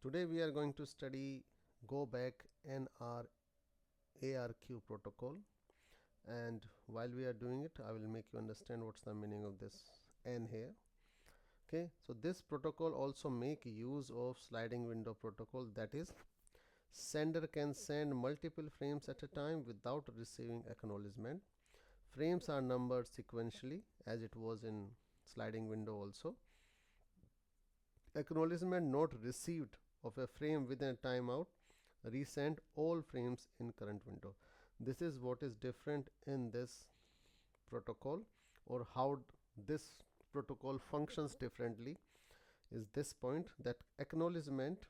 Today we are going to study Go Back NR ARQ protocol, and while we are doing it I will make you understand what's the meaning of this N here. Okay, so this protocol also make use of sliding window protocol, that is sender can send multiple frames at a time without receiving acknowledgement. Frames are numbered sequentially as it was in sliding window also. Acknowledgement not received of a frame within a timeout resend all frames in current window. This is what is different in this protocol, or how this protocol functions differently is this point, that acknowledgement,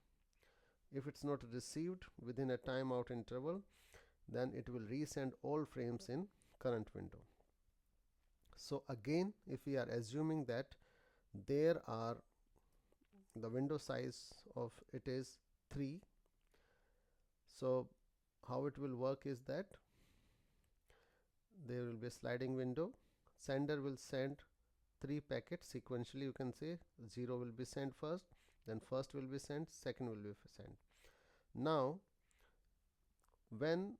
if it's not received within a timeout interval, then it will resend all frames in current window. So again, if we are assuming that there are the window size of it is 3, so how it will work is that there will be a sliding window. Sender will send 3 packets sequentially. You can say 0 will be sent first, then first will be sent, second will be sent. Now when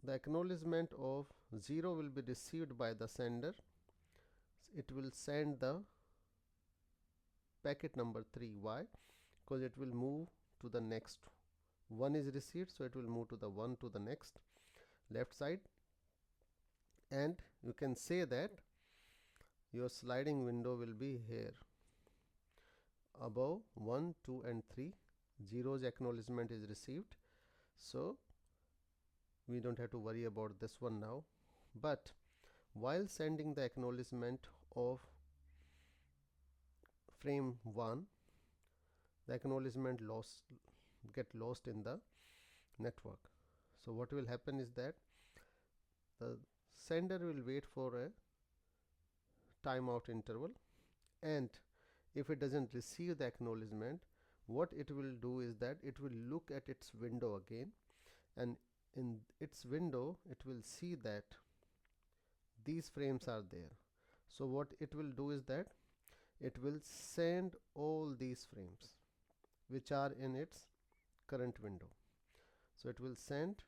the acknowledgement of 0 will be received by the sender, it will send the packet number 3. Why? Because it will move to the next. 1 is received, so it will move to the 1 to the next left side, and you can say that your sliding window will be here above 1, 2 and 3. 0's acknowledgement is received, so we don't have to worry about this one now. But while sending the acknowledgement of frame 1, the acknowledgement get lost in the network. So what will happen is that the sender will wait for a timeout interval, and if it doesn't receive the acknowledgement, what it will do is that it will look at its window again, and in its window it will see that these frames are there. So what it will do is that it will send all these frames which are in its current window. So it will send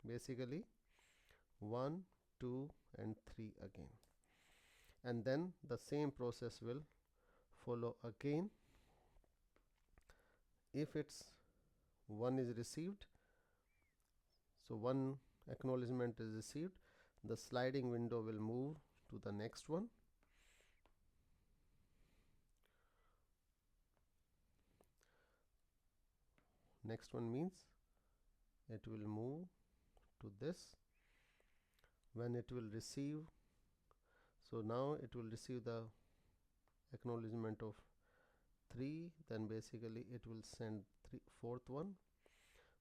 basically 1, 2 and 3 again, and then the same process will follow again. If it's 1 is received, so 1 acknowledgement is received, the sliding window will move to the next one, next one means it will move to this. When it will receive, so now it will receive the acknowledgement of 3, then basically it will send fourth one.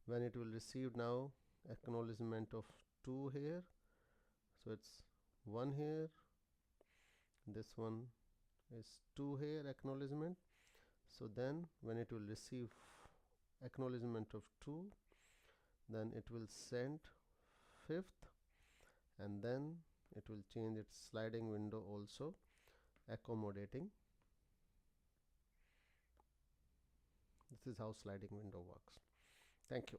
When it will receive now acknowledgement of 2 here, so it's 1 here, this one is 2 here acknowledgement. So then when it will receive acknowledgement of 2, then it will send 5th, and then it will change its sliding window also accommodating. This is how sliding window works. Thank you.